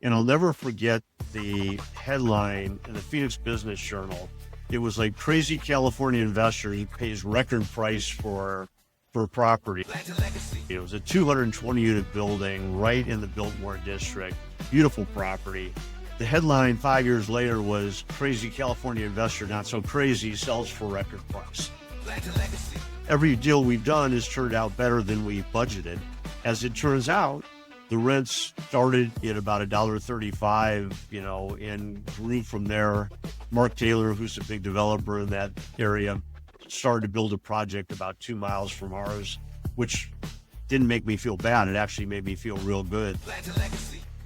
And I'll never forget the headline in the Phoenix Business Journal. It was like, crazy California investor, he pays record price for property. It was a 220 unit building right in the Biltmore district, beautiful property. The headline 5 years later was, crazy California investor, not so crazy, sells for record price. Every deal we've done has turned out better than we budgeted. As it turns out, the rents started at about $1.35, and grew from there. Mark Taylor, who's a big developer in that area, started to build a project about 2 miles from ours, which didn't make me feel bad. It actually made me feel real good.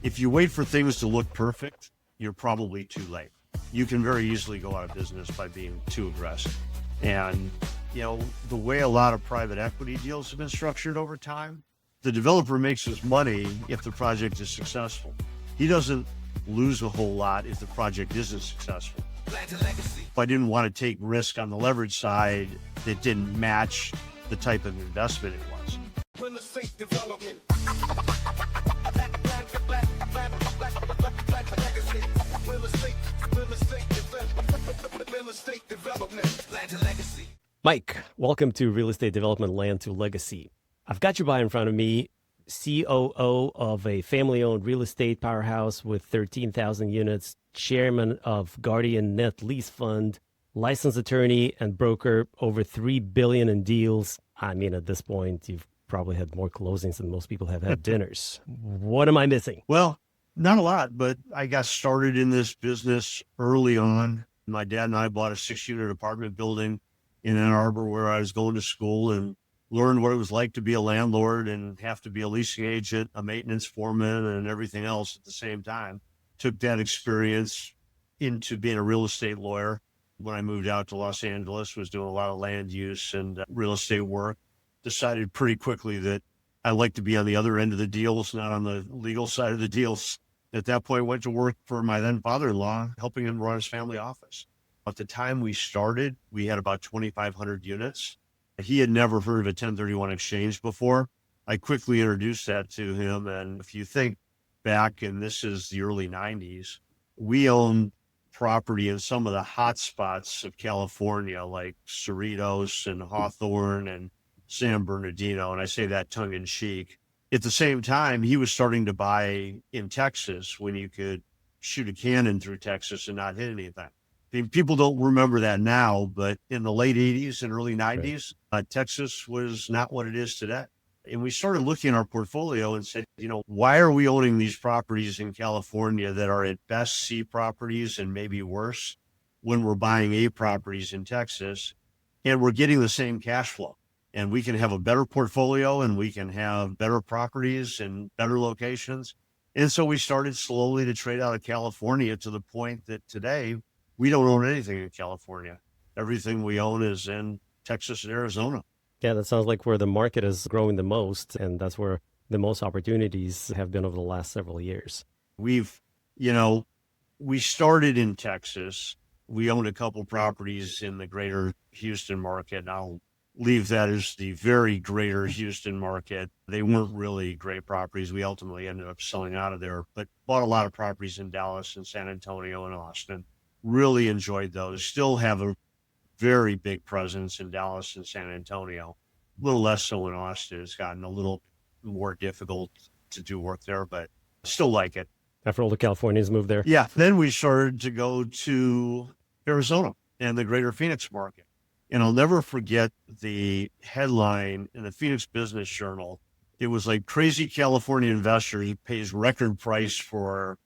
If you wait for things to look perfect, you're probably too late. You can very easily go out of business by being too aggressive. And, the way a lot of private equity deals have been structured over time, the developer makes his money if the project is successful. He doesn't lose a whole lot if the project isn't successful. If I didn't want to take risk on the leverage side that didn't match the type of investment it was. Real estate development. Mike, welcome to Real Estate Development Land to Legacy. I've got you by in front of me, COO of a family-owned real estate powerhouse with 13,000 units, chairman of Guardian Net Lease Fund, licensed attorney and broker, over $3 billion in deals. I mean, at this point, you've probably had more closings than most people have had dinners. What am I missing? Well, not a lot, but I got started in this business early on. My dad and I bought a 6-unit apartment building in Ann Arbor where I was going to school, and learned what it was like to be a landlord and have to be a leasing agent, a maintenance foreman, and everything else at the same time. Took that experience into being a real estate lawyer. When I moved out to Los Angeles, was doing a lot of land use and real estate work. Decided pretty quickly that I like to be on the other end of the deals, not on the legal side of the deals. At that point, went to work for my then father-in-law, helping him run his family office. At the time we started, we had about 2,500 units. He had never heard of a 1031 exchange before. I quickly introduced that to him. And if you think back, and this is the early 90s, we owned property in some of the hot spots of California, like Cerritos and Hawthorne and San Bernardino. And I say that tongue in cheek. At the same time, he was starting to buy in Texas when you could shoot a cannon through Texas and not hit anything. I mean, people don't remember that now, but in the late 80s and early 90s, Texas was not what it is today. And we started looking at our portfolio and said, why are we owning these properties in California that are at best C properties and maybe worse when we're buying A properties in Texas, and we're getting the same cash flow? And we can have a better portfolio and we can have better properties and better locations. And so we started slowly to trade out of California to the point that today we don't own anything in California. Everything we own is in Texas and Arizona. Yeah, that sounds like where the market is growing the most, and that's where the most opportunities have been over the last several years. We started in Texas. We owned a couple properties in the greater Houston market. I'll leave that as the very greater Houston market. They weren't really great properties. We ultimately ended up selling out of there, but bought a lot of properties in Dallas and San Antonio and Austin. Really enjoyed those. Still have a very big presence in Dallas and San Antonio. A little less so in Austin. It's gotten a little more difficult to do work there, but still like it. After all the Californians moved there? Yeah. Then we started to go to Arizona and the greater Phoenix market. And I'll never forget the headline in the Phoenix Business Journal. It was like, crazy California investor, he pays record price for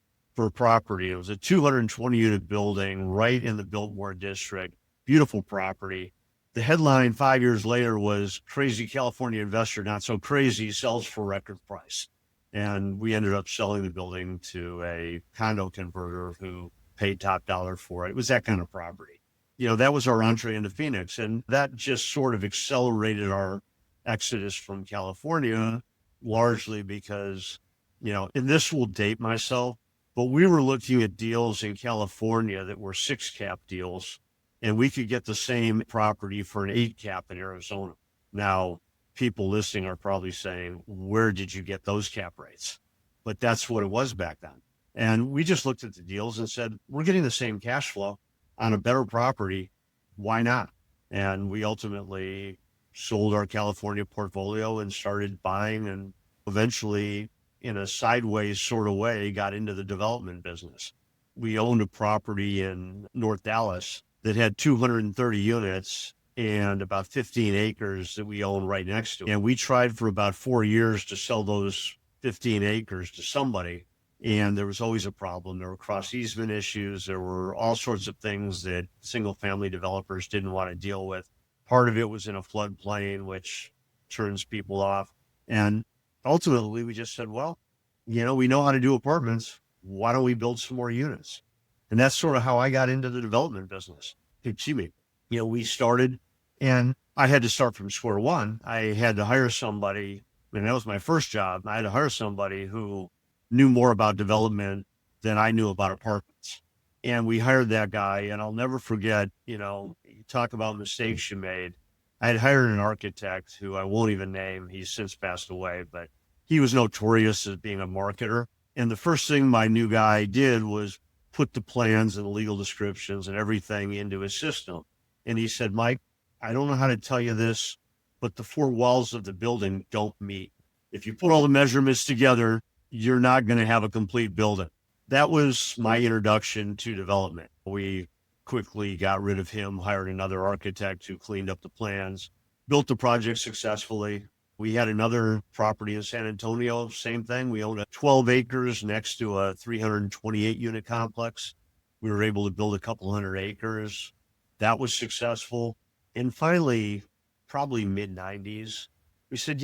property. It was a 220 unit building right in the Biltmore district, beautiful property. The headline 5 years later was, crazy California investor, not so crazy, sells for record price. And we ended up selling the building to a condo converter who paid top dollar for it. It was that kind of property. That was our entree into Phoenix. And that just sort of accelerated our exodus from California, largely because, and this will date myself, but we were looking at deals in California that were 6 cap deals, and we could get the same property for an 8 cap in Arizona. Now, people listening are probably saying, where did you get those cap rates? But that's what it was back then. And we just looked at the deals and said, we're getting the same cash flow on a better property. Why not? And we ultimately sold our California portfolio and started buying, and eventually, in a sideways sort of way, got into the development business. We owned a property in North Dallas that had 230 units and about 15 acres that we own right next to it. And we tried for about 4 years to sell those 15 acres to somebody. And there was always a problem. There were cross easement issues. There were all sorts of things that single family developers didn't want to deal with. Part of it was in a floodplain, which turns people off. And ultimately, we just said, well, we know how to do apartments. Why don't we build some more units? And that's sort of how I got into the development business. Excuse me. We started, and I had to start from square one. I had to hire somebody, and that was my first job. I had to hire somebody who knew more about development than I knew about apartments. And we hired that guy, and I'll never forget, you talk about mistakes you made. I had hired an architect who I won't even name. He's since passed away, but he was notorious as being a marketer. And the first thing my new guy did was put the plans and the legal descriptions and everything into his system. And he said, Mike, I don't know how to tell you this, but the four walls of the building don't meet. If you put all the measurements together, you're not going to have a complete building. That was my introduction to development. We quickly got rid of him, hired another architect who cleaned up the plans, built the project successfully. We had another property in San Antonio, same thing. We owned 12 acres next to a 328 unit complex. We were able to build a couple hundred acres. That was successful. And finally, probably mid 90s, we said,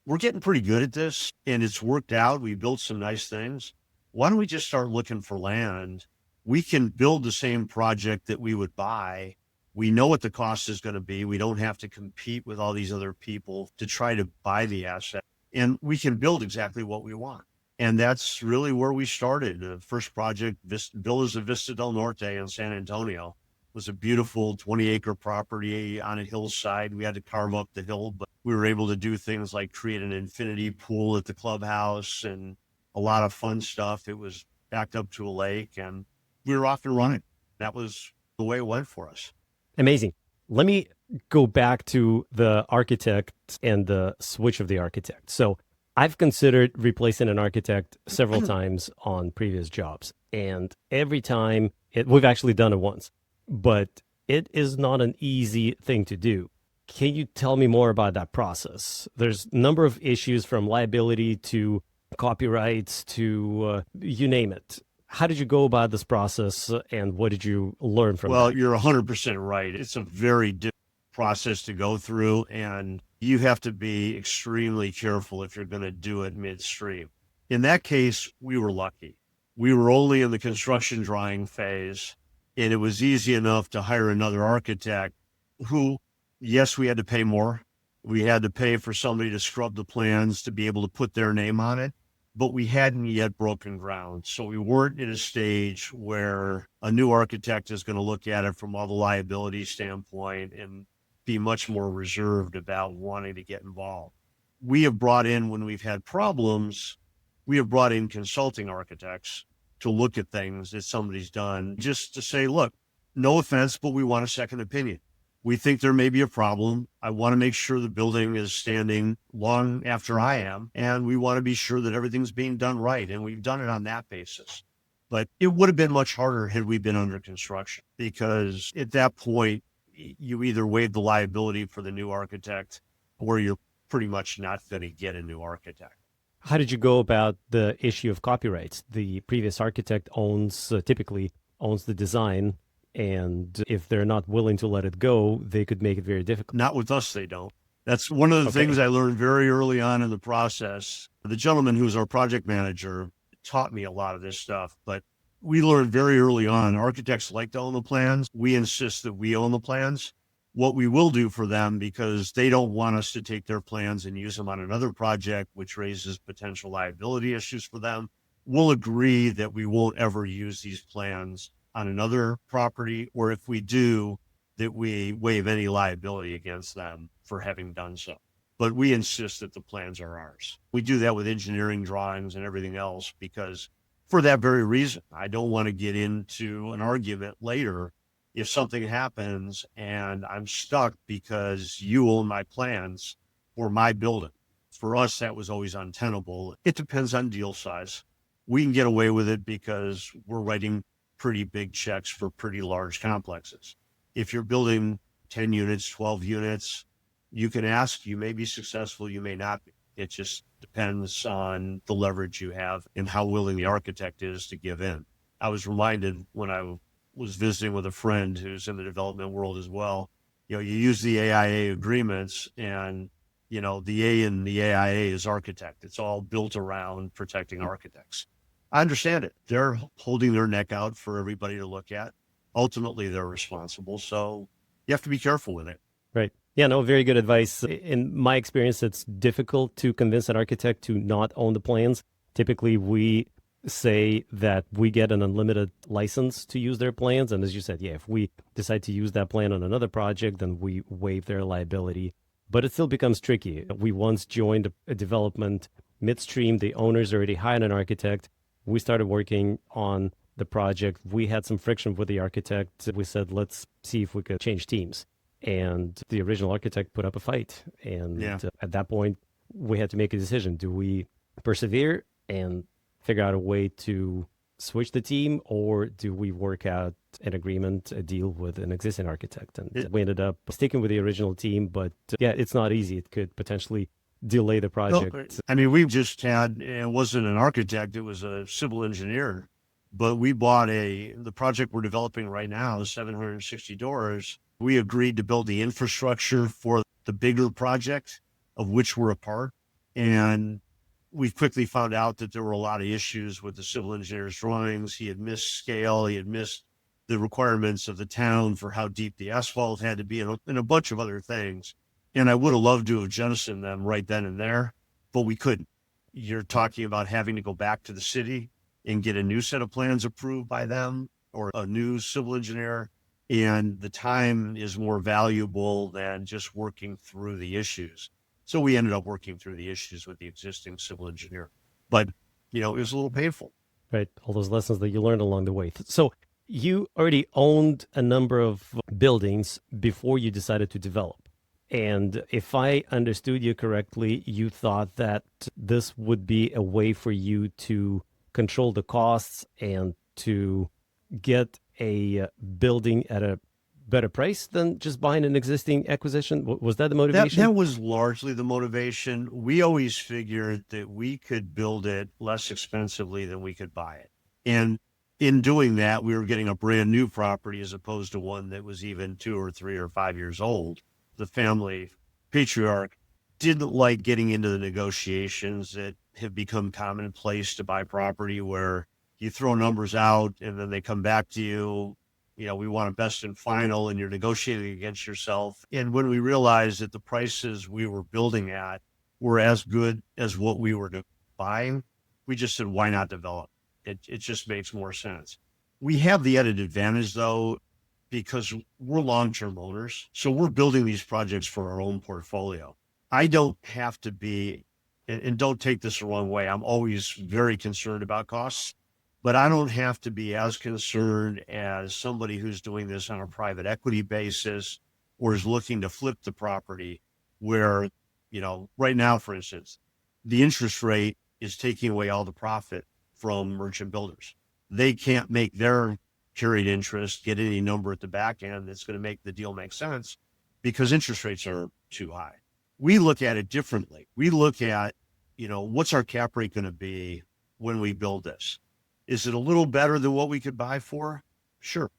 we're getting pretty good at this and it's worked out. We built some nice things. Why don't we just start looking for land? We can build the same project that we would buy. We know what the cost is going to be. We don't have to compete with all these other people to try to buy the asset. And we can build exactly what we want. And that's really where we started. The first project, Villas of Vista del Norte in San Antonio, was a beautiful 20-acre property on a hillside. We had to carve up the hill, but we were able to do things like create an infinity pool at the clubhouse and a lot of fun stuff. It was backed up to a lake, and we were off and running. That was the way it went for us. Amazing. Let me go back to the architect and the switch of the architect. So I've considered replacing an architect several times on previous jobs. And every time, we've actually done it once, but it is not an easy thing to do. Can you tell me more about that process? There's a number of issues from liability to copyrights to you name it. How did you go about this process and what did you learn from Well, that? you're 100% right. It's a very difficult process to go through, and you have to be extremely careful if you're going to do it midstream. In that case, we were lucky. We were only in the construction drawing phase, and it was easy enough to hire another architect who, yes, we had to pay more. We had to pay for somebody to scrub the plans to be able to put their name on it, but we hadn't yet broken ground. So we weren't in a stage where a new architect is going to look at it from all the liability standpoint and be much more reserved about wanting to get involved. We have brought in, when we've had problems, we have brought in consulting architects to look at things that somebody's done, just to say, look, no offense, but we want a second opinion. We think there may be a problem. I want to make sure the building is standing long after I am, and we want to be sure that everything's being done right. And we've done it on that basis. But it would have been much harder had we been under construction, because at that point, you either waive the liability for the new architect or you're pretty much not going to get a new architect. How did you go about the issue of copyrights? The previous architect typically owns the design, and if they're not willing to let it go, they could make it very difficult. Not with us, they don't. That's one of the things I learned very early on in the process. The gentleman who's our project manager taught me a lot of this stuff, but we learned very early on, architects like to own the plans. We insist that we own the plans. What we will do for them, because they don't want us to take their plans and use them on another project, which raises potential liability issues for them, we'll agree that we won't ever use these plans on another property, or if we do, that we waive any liability against them for having done so. But we insist that the plans are ours. We do that with engineering drawings and everything else, because for that very reason. I don't want to get into an argument later if something happens and I'm stuck because you own my plans for my building. For us, that was always untenable. It depends on deal size. We can get away with it because we're writing pretty big checks for pretty large complexes. If you're building 10 units, 12 units, you can ask, you may be successful, you may not be. It just depends on the leverage you have and how willing the architect is to give in. I was reminded when I was visiting with a friend who's in the development world as well. You use the AIA agreements, and the A in the AIA is architect. It's all built around protecting architects. I understand it. They're holding their neck out for everybody to look at. Ultimately, they're responsible. So you have to be careful with it. Right. Yeah, no, very good advice. In my experience, it's difficult to convince an architect to not own the plans. Typically, we say that we get an unlimited license to use their plans. And as you said, yeah, if we decide to use that plan on another project, then we waive their liability. But it still becomes tricky. We once joined a development midstream. The owners already hired an architect. We started working on the project. We had some friction with the architect. We said, let's see if we could change teams. And the original architect put up a fight. And at that point, we had to make a decision. Do we persevere and figure out a way to switch the team, or do we work out an agreement, a deal with an existing architect? And we ended up sticking with the original team. But yeah, it's not easy. It could potentially delay the project. No, I mean, we just had, it wasn't an architect, it was a civil engineer. But we bought the project we're developing right now, 760 doors. We agreed to build the infrastructure for the bigger project, of which we're a part. And we quickly found out that there were a lot of issues with the civil engineer's drawings. He had missed scale. He had missed the requirements of the town for how deep the asphalt had to be, and a bunch of other things. And I would have loved to have jettisoned them right then and there, but we couldn't. You're talking about having to go back to the city and get a new set of plans approved by them or a new civil engineer. And the time is more valuable than just working through the issues. So we ended up working through the issues with the existing civil engineer. But, it was a little painful. Right. All those lessons that you learned along the way. So you already owned a number of buildings before you decided to develop. And if I understood you correctly, you thought that this would be a way for you to control the costs and to get a building at a better price than just buying an existing acquisition? Was that the motivation? That was largely the motivation. We always figured that we could build it less expensively than we could buy it. And in doing that, we were getting a brand new property as opposed to one that was even 2 or 3 or 5 years old. The family patriarch didn't like getting into the negotiations that have become commonplace to buy property, where you throw numbers out and then they come back to you. We want a best and final, and you're negotiating against yourself. And when we realized that the prices we were building at were as good as what we were buying, we just said, why not develop? It just makes more sense. We have the added advantage, though, because we're long-term owners. So we're building these projects for our own portfolio. I don't have to be, and don't take this the wrong way, I'm always very concerned about costs. But I don't have to be as concerned as somebody who's doing this on a private equity basis or is looking to flip the property, where, right now, for instance, the interest rate is taking away all the profit from merchant builders. They can't make their carried interest get any number at the back end that's going to make the deal make sense because interest rates are too high. We look at it differently. We look at, what's our cap rate going to be when we build this? Is it a little better than what we could buy for? Sure.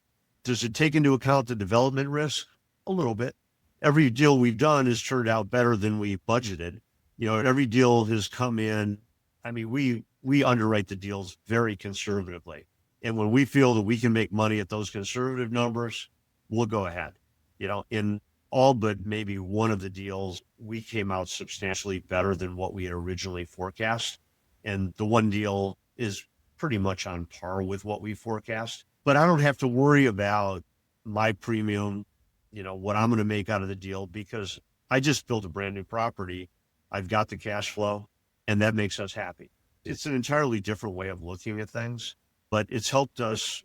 Does it take into account the development risk? A little bit. Every deal we've done has turned out better than we budgeted. Every deal has come in. I mean, we underwrite the deals very conservatively. And when we feel that we can make money at those conservative numbers, we'll go ahead. In all but maybe one of the deals, we came out substantially better than what we had originally forecast. And the one deal is pretty much on par with what we forecast. But I don't have to worry about my premium, what I'm going to make out of the deal, because I just built a brand new property. I've got the cash flow, and that makes us happy. It's an entirely different way of looking at things, but it's helped us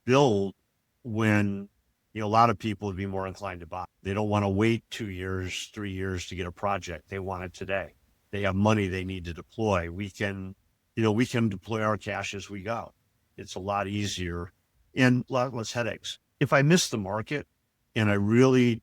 build when a lot of people would be more inclined to buy. They don't want to wait 2 years, 3 years to get a project. They want it today. They have money they need to deploy. We can deploy our cash as we go. It's a lot easier and a lot less headaches. If I miss the market and I really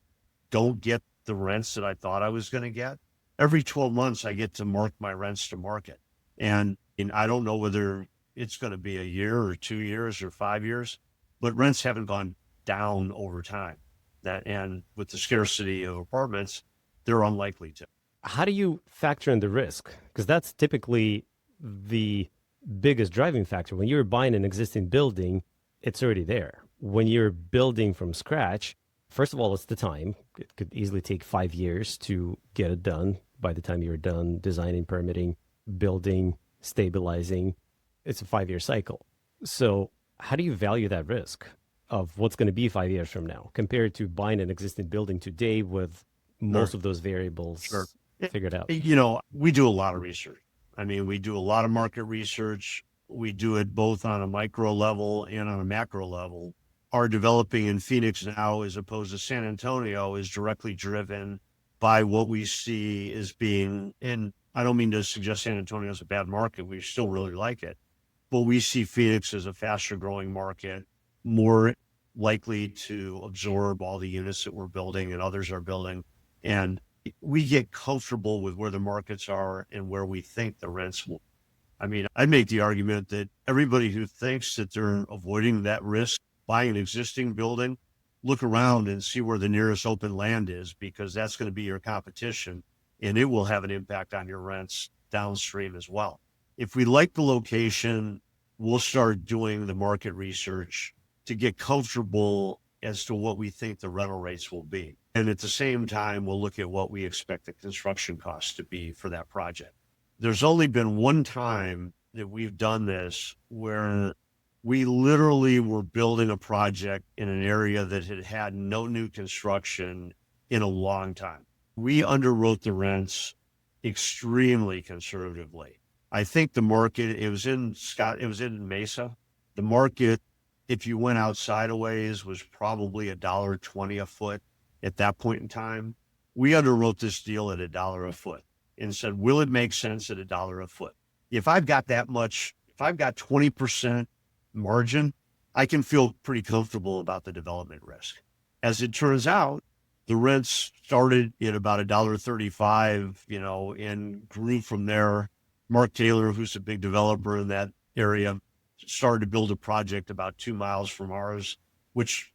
don't get the rents that I thought I was going to get, every 12 months I get to mark my rents to market. And I don't know whether it's going to be a year or 2 years or 5 years, but rents haven't gone down over time. And with the scarcity of apartments, they're unlikely to. How do you factor in the risk? Because that's typically the biggest driving factor. When you're buying an existing building, it's already there. When you're building from scratch, first of all, it's the time. It could easily take 5 years to get it done. By the time you're done designing, permitting, building, stabilizing, it's a 5-year cycle. So how do you value that risk of what's going to be 5 years from now compared to buying an existing building today with most of those variables figured out? We do a lot of research. I mean, we do a lot of market research. We do it both on a micro level and on a macro level. Our developing in Phoenix now, as opposed to San Antonio, is directly driven by what we see as being, and I don't mean to suggest San Antonio is a bad market. We still really like it. But we see Phoenix as a faster growing market, more likely to absorb all the units that we're building and others are building. And we get comfortable with where the markets are and where we think the rents will. I mean, I make the argument that everybody who thinks that they're avoiding that risk buying an existing building, look around and see where the nearest open land is, because that's going to be your competition and it will have an impact on your rents downstream as well. If we like the location, we'll start doing the market research to get comfortable as to what we think the rental rates will be. And at the same time, we'll look at what we expect the construction costs to be for that project. There's only been one time that we've done this where we literally were building a project in an area that had had no new construction in a long time. We underwrote the rents extremely conservatively. I think the market, it was in Mesa. The market, if you went outside a ways, was probably $1.20 a foot at that point in time. We underwrote this deal at $1 a foot and said, will it make sense at $1 a foot? If I've got 20% margin, I can feel pretty comfortable about the development risk. As it turns out, the rents started at about $1.35, and grew from there. Mark Taylor, who's a big developer in that area, started to build a project about 2 miles from ours, which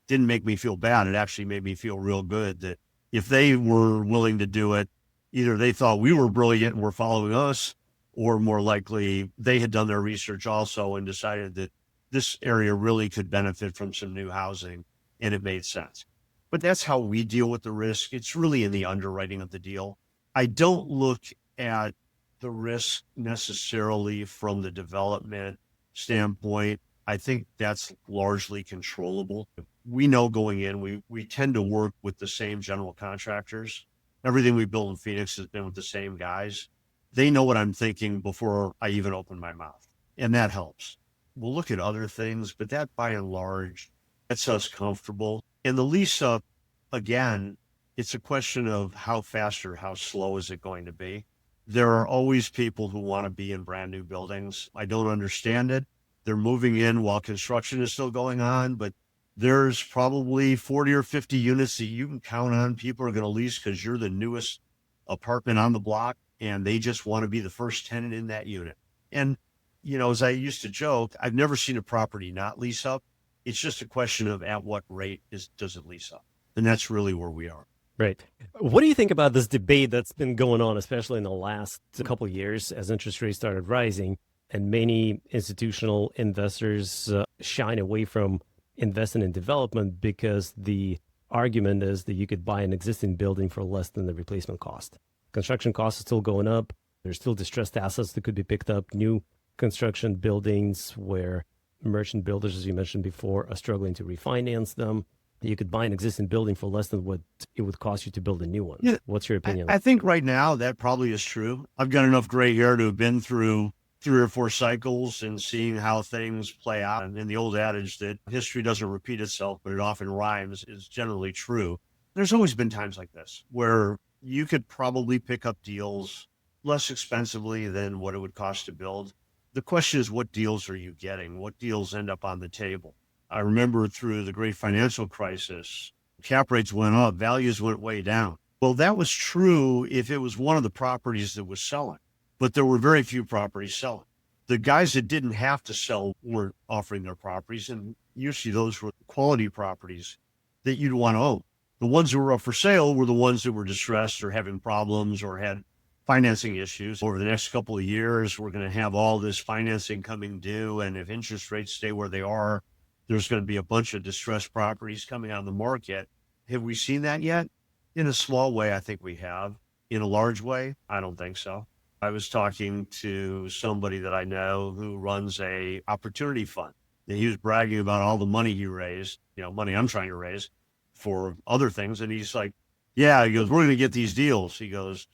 didn't make me feel bad. It actually made me feel real good that if they were willing to do it, either they thought we were brilliant and were following us, or more likely they had done their research also and decided that this area really could benefit from some new housing, and it made sense. But that's how we deal with the risk. It's really in the underwriting of the deal. I don't look at the risk necessarily from the development standpoint. I think that's largely controllable. We know going in, we tend to work with the same general contractors. Everything we build in Phoenix has been with the same guys. They know what I'm thinking before I even open my mouth, and that helps. We'll look at other things, but that by and large, gets us comfortable. And the lease up, again, it's a question of how fast or how slow is it going to be. There are always people who want to be in brand new buildings. I don't understand it. They're moving in while construction is still going on, but there's probably 40 or 50 units that you can count on people are going to lease because you're the newest apartment on the block and they just want to be the first tenant in that unit. And, as I used to joke, I've never seen a property not lease up. It's just a question of at what rate does it lease up? And that's really where we are. Right. What do you think about this debate that's been going on, especially in the last couple of years as interest rates started rising and many institutional investors shine away from investing in development because the argument is that you could buy an existing building for less than the replacement cost. Construction costs are still going up. There's still distressed assets that could be picked up, new construction buildings where merchant builders, as you mentioned before, are struggling to refinance them. You could buy an existing building for less than what it would cost you to build a new one. Yeah, what's your opinion? I think right now that probably is true. I've got enough gray hair to have been through three or four cycles and seeing how things play out. And the old adage that history doesn't repeat itself, but it often rhymes is generally true. There's always been times like this where you could probably pick up deals less expensively than what it would cost to build. The question is, what deals are you getting? What deals end up on the table? I remember through the great financial crisis, cap rates went up, values went way down. Well, that was true if it was one of the properties that was selling, but there were very few properties selling. The guys that didn't have to sell weren't offering their properties, and usually those were quality properties that you'd want to own. The ones that were up for sale were the ones that were distressed or having problems or had financing issues. Over the next couple of years, we're going to have all this financing coming due, and if interest rates stay where they are, there's going to be a bunch of distressed properties coming on the market. Have we seen that yet? In a small way, I think we have. In a large way, I don't think so. I was talking to somebody that I know who runs a opportunity fund. And he was bragging about all the money he raised, money I'm trying to raise for other things. And he's like, yeah, he goes, we're going to get these deals. He goes,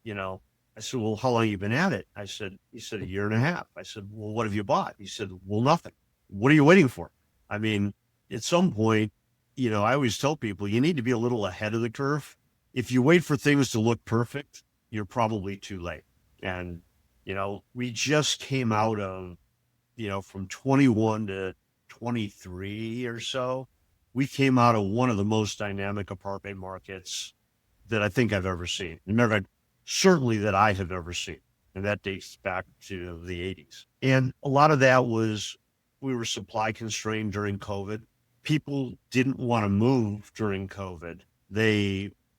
I said, well, how long have you been at it? He said, a year and a half. I said, well, what have you bought? He said, well, nothing. What are you waiting for? I mean, at some point, I always tell people you need to be a little ahead of the curve. If you wait for things to look perfect, you're probably too late. And, we just came out of, from 21 to 23 or so, we came out of one of the most dynamic apartment markets that I think I've ever seen. Remember, certainly that I have ever seen. And that dates back to the 80s. And a lot of that was we were supply constrained during COVID. People didn't want to move during COVID.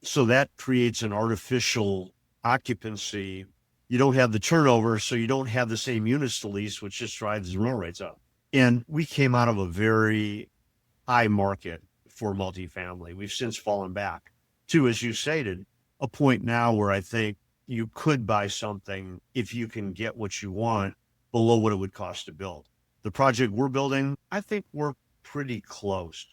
So that creates an artificial occupancy. You don't have the turnover, so you don't have the same units to lease, which just drives the rental rates up. And we came out of a very high market for multifamily. We've since fallen back to, as you stated, a point now where I think you could buy something if you can get what you want below what it would cost to build. The project we're building, I think we're pretty close.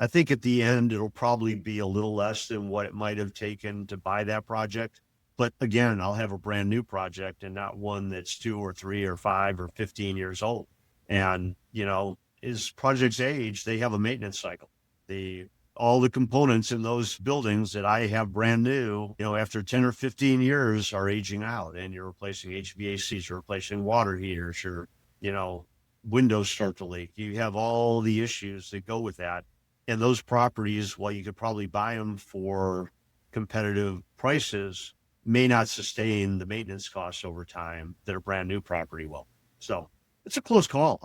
I think at the end, it'll probably be a little less than what it might have taken to buy that project. But again, I'll have a brand new project and not one that's 2 or 3 or 5 or 15 years old. And, as projects age, they have a maintenance cycle. All the components in those buildings that I have brand new, after 10 or 15 years are aging out, and you're replacing HVACs, you're replacing water heaters, windows start to leak. You have all the issues that go with that. And those properties, while you could probably buy them for competitive prices, may not sustain the maintenance costs over time that a brand new property will. So it's a close call.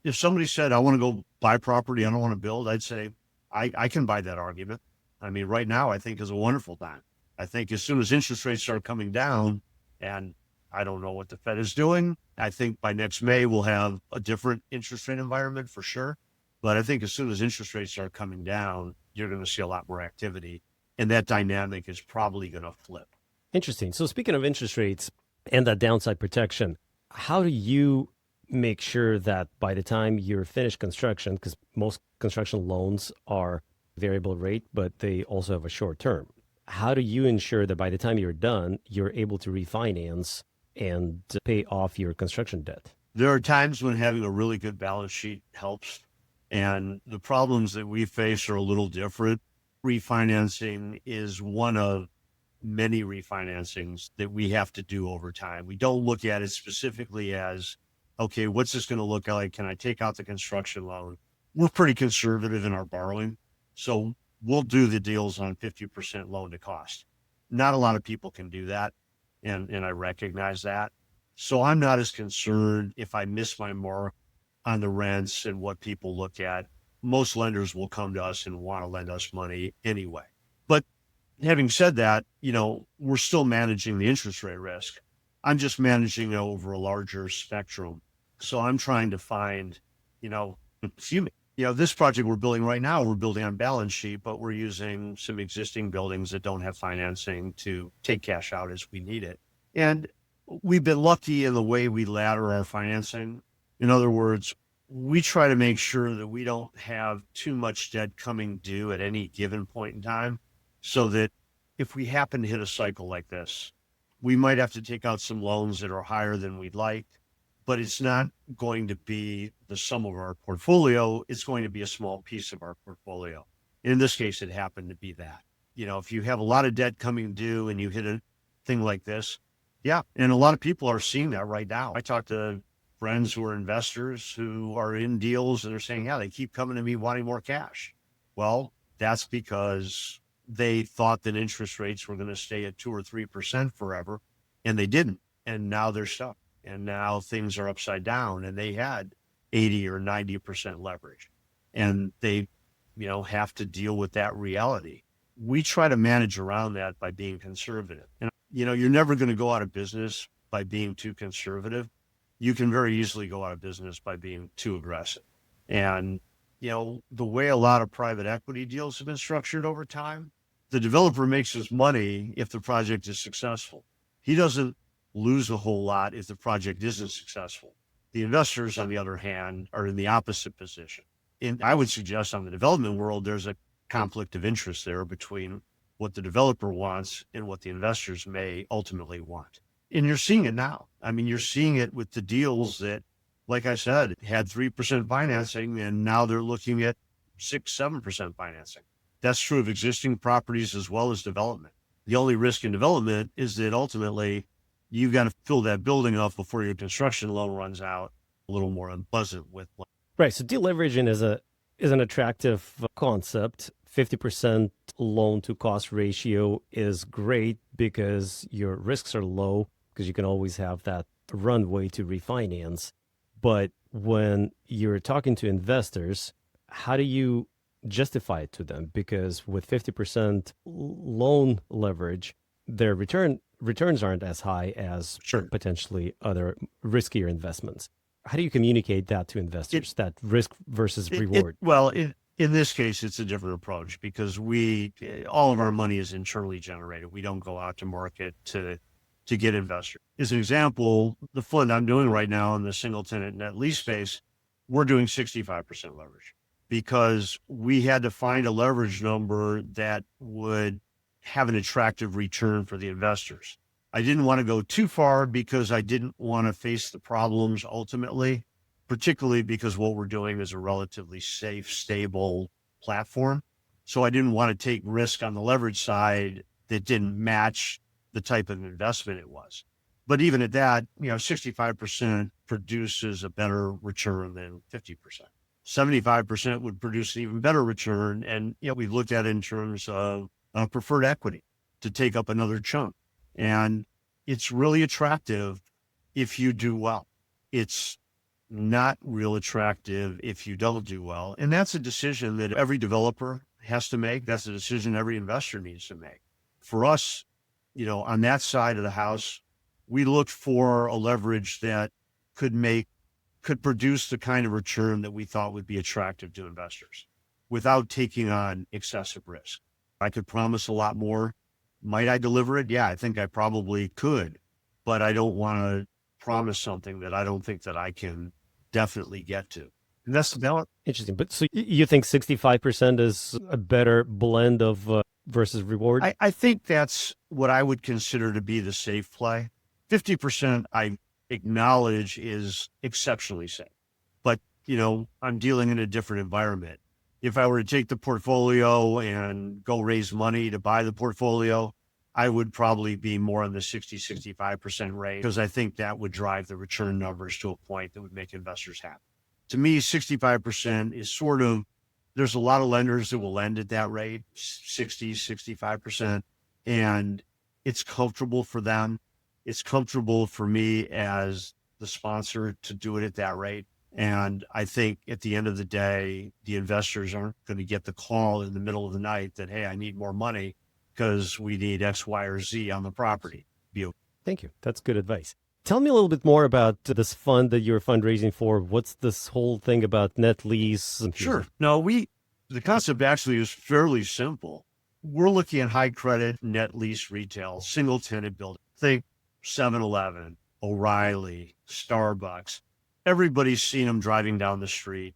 If somebody said, I want to go buy property, I don't want to build, I'd say, I can buy that argument. I mean, right now, I think is a wonderful time. I think as soon as interest rates start coming down, and I don't know what the Fed is doing, I think by next May, we'll have a different interest rate environment for sure. But I think as soon as interest rates start coming down, you're going to see a lot more activity. And that dynamic is probably going to flip. Interesting. So speaking of interest rates and that downside protection, how do you make sure that by the time you're finished construction, because most construction loans are variable rate, but they also have a short term. How do you ensure that by the time you're done, you're able to refinance and pay off your construction debt? There are times when having a really good balance sheet helps. And the problems that we face are a little different. Refinancing is one of many refinancings that we have to do over time. We don't look at it specifically as, okay, what's this going to look like? Can I take out the construction loan? We're pretty conservative in our borrowing. So we'll do the deals on 50% loan to cost. Not a lot of people can do that. And I recognize that. So I'm not as concerned if I miss my mark on the rents and what people look at. Most lenders will come to us and want to lend us money anyway. But having said that, we're still managing the interest rate risk. I'm just managing it over a larger spectrum. So I'm trying to find, this project we're building right now, we're building on balance sheet, but we're using some existing buildings that don't have financing to take cash out as we need it. And we've been lucky in the way we ladder our financing. In other words, we try to make sure that we don't have too much debt coming due at any given point in time, so that if we happen to hit a cycle like this, we might have to take out some loans that are higher than we'd like. but it's not going to be the sum of our portfolio. It's going to be a small piece of our portfolio. In this case, it happened to be that. If you have a lot of debt coming due and you hit a thing like this, yeah. And a lot of people are seeing that right now. I talk to friends who are investors who are in deals and they're saying, yeah, they keep coming to me wanting more cash. Well, that's because they thought that interest rates were going to stay at 2 or 3% forever, and they didn't. And now they're stuck. And now things are upside down, and they had 80 or 90% leverage. And they, have to deal with that reality. We try to manage around that by being conservative. And, you're never going to go out of business by being too conservative. You can very easily go out of business by being too aggressive. And, the way a lot of private equity deals have been structured over time, the developer makes his money if the project is successful. He doesn't lose a whole lot if the project isn't successful. The investors, on the other hand, are in the opposite position. And I would suggest on the development world, there's a conflict of interest there between what the developer wants and what the investors may ultimately want. And you're seeing it now. I mean, you're seeing it with the deals that, like I said, had 3% financing, and now they're looking at 6-7% financing. That's true of existing properties as well as development. The only risk in development is that ultimately you've got to fill that building up before your construction loan runs out. A little more unpleasant with. Right. So deleveraging is an attractive concept. 50% loan to cost ratio is great because your risks are low because you can always have that runway to refinance. But when you're talking to investors, how do you justify it to them? Because with 50% loan leverage, their returns aren't as high as potentially other riskier investments. How do you communicate that to investors, that risk versus reward? In this case, it's a different approach because all of our money is internally generated. We don't go out to market to get investors. As an example, the fund I'm doing right now in the single tenant net lease space, we're doing 65% leverage because we had to find a leverage number that would have an attractive return for the investors. I didn't want to go too far because I didn't want to face the problems ultimately, particularly because what we're doing is a relatively safe, stable platform. So I didn't want to take risk on the leverage side that didn't match the type of investment it was. But even at that, 65% produces a better return than 50%. 75% would produce an even better return. And, we've looked at it in terms of preferred equity to take up another chunk. And it's really attractive if you do well. It's not real attractive if you don't do well. And that's a decision that every developer has to make. That's a decision every investor needs to make. For us, on that side of the house, we looked for a leverage that could produce the kind of return that we thought would be attractive to investors without taking on excessive risk. I could promise a lot more. Might I deliver it? Yeah, I think I probably could, but I don't want to promise something that I don't think that I can definitely get to. And that's the balance. Interesting. But so you think 65% is a better blend of versus reward? I think that's what I would consider to be the safe play. 50% I acknowledge is exceptionally safe, but I'm dealing in a different environment. If I were to take the portfolio and go raise money to buy the portfolio, I would probably be more in the 60-65% range because I think that would drive the return numbers to a point that would make investors happy. To me, 65% is there's a lot of lenders that will lend at that rate, 60-65%, and it's comfortable for them. It's comfortable for me as the sponsor to do it at that rate. And I think at the end of the day, the investors aren't going to get the call in the middle of the night that, hey, I need more money because we need X, Y, or Z on the property. Thank you. That's good advice. Tell me a little bit more about this fund that you're fundraising for. What's this whole thing about net lease? Sure. No, the concept actually is fairly simple. We're looking at high credit net lease retail, single tenant building. Think 7-Eleven, O'Reilly, Starbucks. Everybody's seen them driving down the street.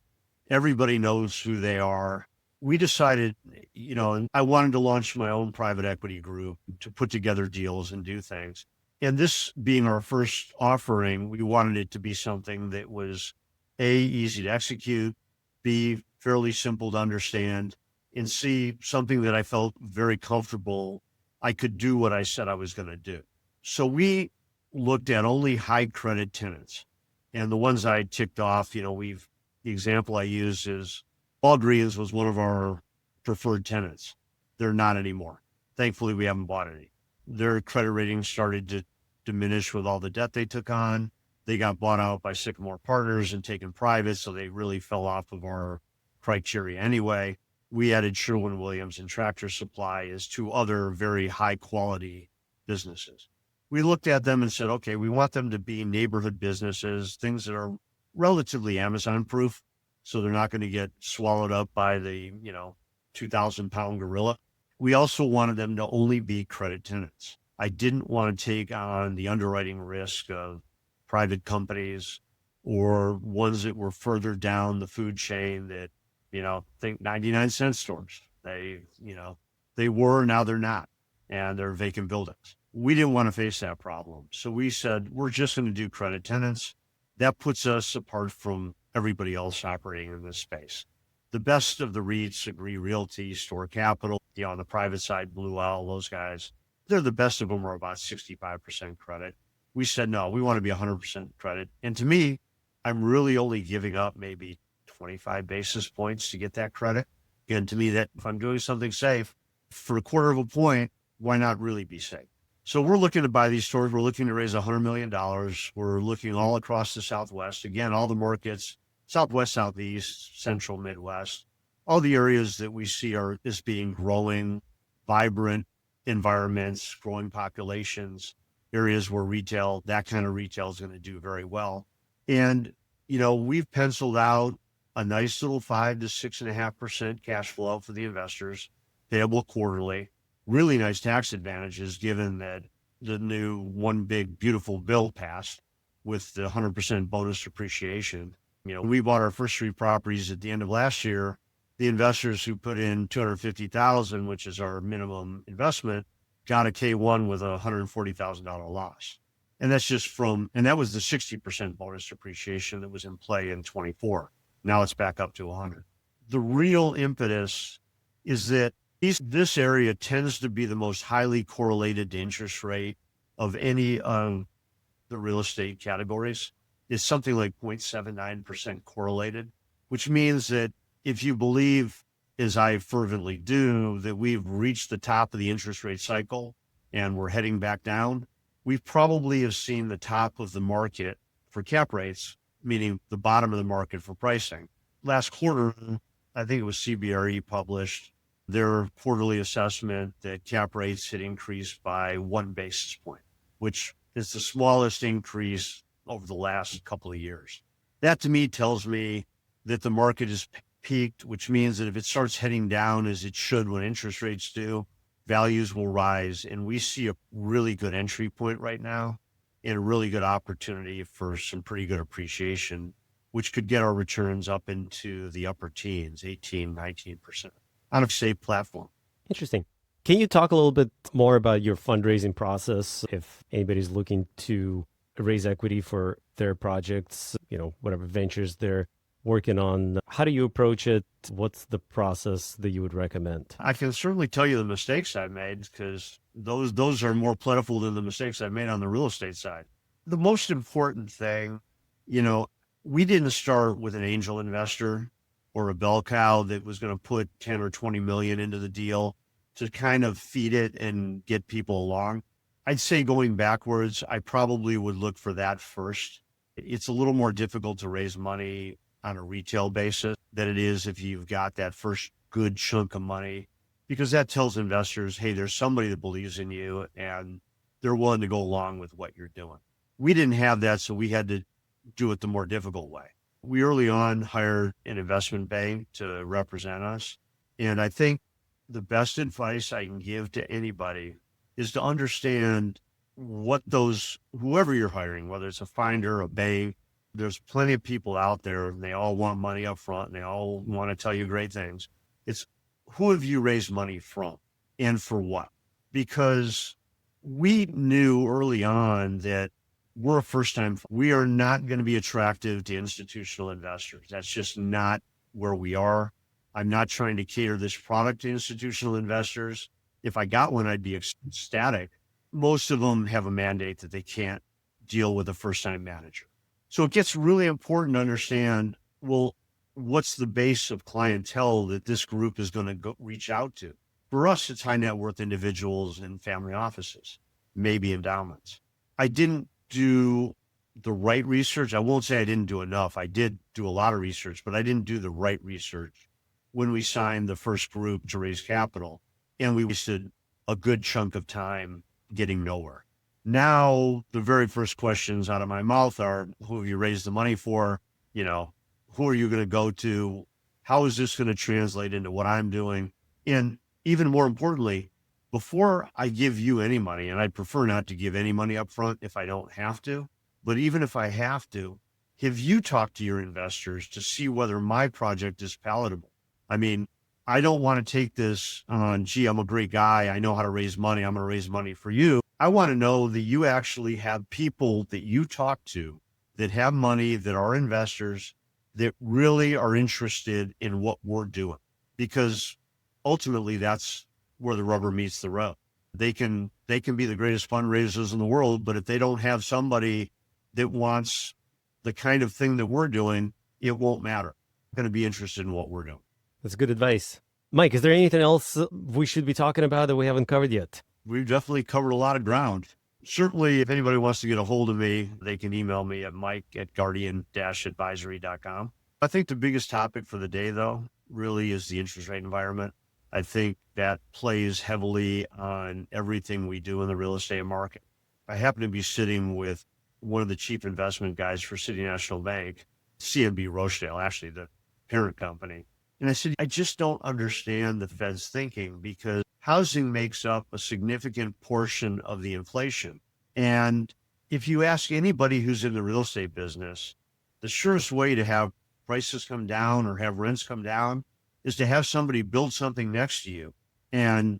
Everybody knows who they are. We decided, and I wanted to launch my own private equity group to put together deals and do things. And this being our first offering, we wanted it to be something that was A, easy to execute, B, fairly simple to understand, and C, something that I felt very comfortable I could do what I said I was going to do. So we looked at only high credit tenants. And the ones I ticked off, the example I use is Walgreens was one of our preferred tenants. They're not anymore. Thankfully, we haven't bought any. Their credit rating started to diminish with all the debt they took on. They got bought out by Sycamore Partners and taken private, so they really fell off of our criteria anyway. We added Sherwin-Williams and Tractor Supply as two other very high quality businesses. We looked at them and said, okay, we want them to be neighborhood businesses, things that are relatively Amazon proof. So they're not going to get swallowed up by the, 2,000-pound gorilla. We also wanted them to only be credit tenants. I didn't want to take on the underwriting risk of private companies or ones that were further down the food chain that, think 99-cent stores. They were, now they're not, and they're vacant buildings. We didn't want to face that problem. So we said, we're just going to do credit tenants. That puts us apart from everybody else operating in this space. The best of the REITs, Agree Realty, Store Capital, on the private side, Blue Owl, those guys, they're the best of them are about 65% credit. We said, no, we want to be 100% credit. And to me, I'm really only giving up maybe 25 basis points to get that credit. And to me, that if I'm doing something safe for a quarter of a point, why not really be safe? So we're looking to buy these stores. We're looking to raise $100 million. We're looking all across the Southwest. Again, all the markets, Southwest, Southeast, Central, Midwest, all the areas that we see are as being growing, vibrant environments, growing populations, areas where retail, that kind of retail is going to do very well. And, we've penciled out a nice little 5 to 6.5% cash flow for the investors, payable quarterly. Really nice tax advantages given that the new one big beautiful bill passed with the 100% bonus depreciation. We bought our first 3 properties at the end of last year. The investors who put in $250,000, which is our minimum investment, got a K1 with a $140,000 loss. And that's and that was the 60% bonus depreciation that was in play in 24. Now it's back up to 100. The real impetus is that this area tends to be the most highly correlated to interest rate of any of the real estate categories. It's something like 0.79% correlated, which means that if you believe, as I fervently do, that we've reached the top of the interest rate cycle and we're heading back down, we probably have seen the top of the market for cap rates, meaning the bottom of the market for pricing. Last quarter, I think it was CBRE published their quarterly assessment that cap rates had increased by 1 basis point, which is the smallest increase over the last couple of years. That to me tells me that the market is peaked, which means that if it starts heading down as it should when interest rates do, values will rise. And we see a really good entry point right now and a really good opportunity for some pretty good appreciation, which could get our returns up into the upper teens, 18, 19% on a safe platform. Interesting. Can you talk a little bit more about your fundraising process if anybody's looking to raise equity for their projects, whatever ventures they're working on? How do you approach it? What's the process that you would recommend? I can certainly tell you the mistakes I've made because those are more plentiful than the mistakes I've made on the real estate side. The most important thing, we didn't start with an angel investor or a bell cow that was going to put 10 or 20 million into the deal to kind of feed it and get people along. I'd say going backwards, I probably would look for that first. It's a little more difficult to raise money on a retail basis than it is if you've got that first good chunk of money, because that tells investors, hey, there's somebody that believes in you and they're willing to go along with what you're doing. We didn't have that, so we had to do it the more difficult way. We early on hired an investment bank to represent us. And I think the best advice I can give to anybody is to understand what whoever you're hiring, whether it's a finder, a bank, there's plenty of people out there and they all want money up front and they all want to tell you great things. It's who have you raised money from and for what? Because we knew early on that we're a first time, we are not going to be attractive to institutional investors. That's just not where we are. I'm not trying to cater this product to institutional investors. If I got one, I'd be ecstatic. Most of them have a mandate that they can't deal with a first time manager. So it gets really important to understand, well, what's the base of clientele that this group is going to go reach out to? For us, it's high net worth individuals and family offices, maybe endowments. I didn't do the right research. I won't say I didn't do enough. I did do a lot of research, but I didn't do the right research when we signed the first group to raise capital. And we wasted a good chunk of time getting nowhere. Now, the very first questions out of my mouth are, who have you raised the money for? You know, who are you going to go to? How is this going to translate into what I'm doing? And even more importantly, before I give you any money, and I'd prefer not to give any money up front if I don't have to, but even if I have to, have you talked to your investors to see whether my project is palatable? I mean, I don't want to take this on, gee, I'm a great guy. I know how to raise money. I'm going to raise money for you. I want to know that you actually have people that you talk to that have money, that are investors, that really are interested in what we're doing. Because ultimately that's where the rubber meets the road. They can be the greatest fundraisers in the world, but if they don't have somebody that wants the kind of thing that we're doing, it won't matter. Going to be interested in what we're doing. That's good advice. Mike, is there anything else we should be talking about that we haven't covered yet? We've definitely covered a lot of ground. Certainly, if anybody wants to get a hold of me, they can email me at mike@guardian-advisory.com. I think the biggest topic for the day, though, really is the interest rate environment. I think that plays heavily on everything we do in the real estate market. I happen to be sitting with one of the chief investment guys for City National Bank, CNB Rochdale, actually the parent company. And I said, I just don't understand the Fed's thinking, because housing makes up a significant portion of the inflation. And if you ask anybody who's in the real estate business, the surest way to have prices come down or have rents come down is to have somebody build something next to you. And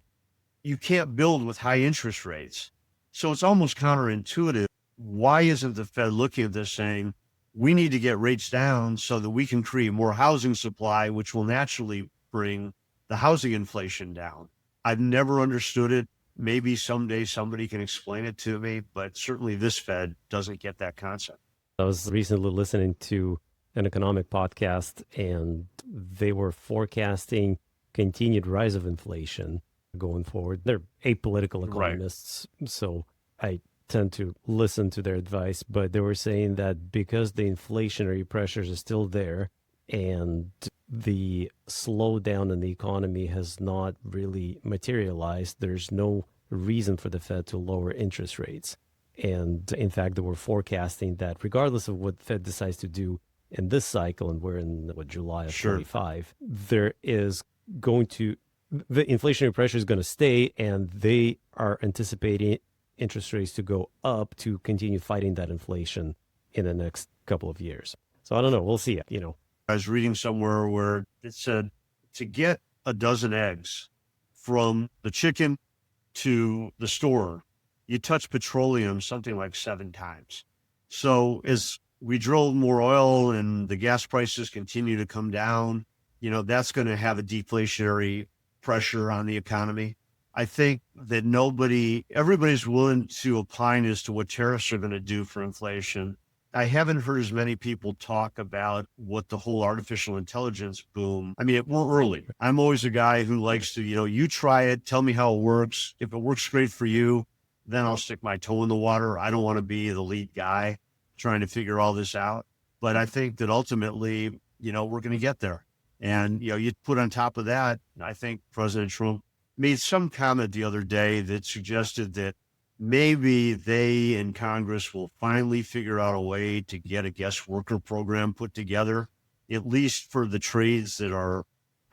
you can't build with high interest rates. So it's almost counterintuitive. Why isn't the Fed looking at this saying, we need to get rates down so that we can create more housing supply, which will naturally bring the housing inflation down? I've never understood it. Maybe someday somebody can explain it to me, but certainly this Fed doesn't get that concept. I was recently listening to an economic podcast, and they were forecasting continued rise of inflation going forward. They're apolitical economists, so I tend to listen to their advice, but they were saying that because the inflationary pressures are still there and the slowdown in the economy has not really materialized, there's no reason for the Fed to lower interest rates. And in fact, they were forecasting that regardless of what the Fed decides to do in this cycle, and we're in July of 25, there is going to, the inflationary pressure is going to stay, and they are anticipating interest rates to go up to continue fighting that inflation in the next couple of years. So I don't know. We'll see. I was reading somewhere where it said to get a dozen eggs from the chicken to the store, you touch petroleum something like 7 times. So as we drill more oil and the gas prices continue to come down, that's going to have a deflationary pressure on the economy. I think that everybody's willing to opine as to what tariffs are going to do for inflation. I haven't heard as many people talk about what the whole artificial intelligence boom. I mean, we're early. I'm always a guy who likes to, you try it, tell me how it works. If it works great for you, then I'll stick my toe in the water. I don't want to be the lead guy trying to figure all this out. But I think that ultimately, we're going to get there. And, you put on top of that, I think President Trump made some comment the other day that suggested that maybe they in Congress will finally figure out a way to get a guest worker program put together, at least for the trades that are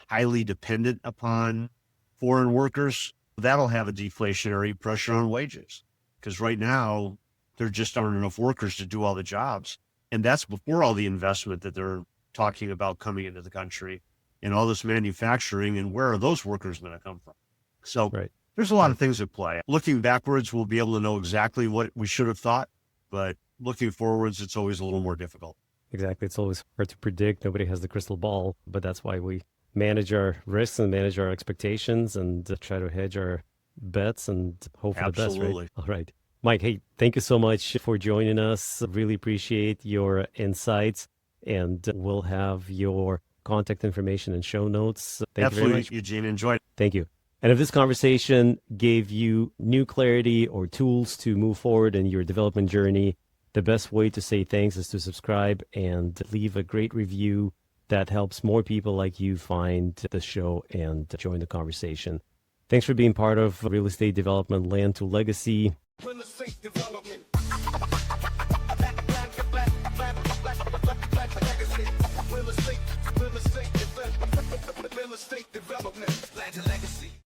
highly dependent upon foreign workers. That'll have a deflationary pressure on wages, because right now there just aren't enough workers to do all the jobs. And that's before all the investment that they're talking about coming into the country and all this manufacturing. And where are those workers going to come from? So There's a lot of things at play. Looking backwards, we'll be able to know exactly what we should have thought, but looking forwards, it's always a little more difficult. Exactly. It's always hard to predict. Nobody has the crystal ball, but that's why we manage our risks and manage our expectations and try to hedge our bets and hope for the best, Absolutely. right? All right. Mike, hey, thank you so much for joining us. Really appreciate your insights, and we'll have your contact information and show notes. Thank you very Absolutely, much. Eugene. Enjoy it. Thank you. And if this conversation gave you new clarity or tools to move forward in your development journey, the best way to say thanks is to subscribe and leave a great review that helps more people like you find the show and join the conversation. Thanks for being part of Real Estate Development Land to Legacy. Real estate development. Real estate development. Land to legacy.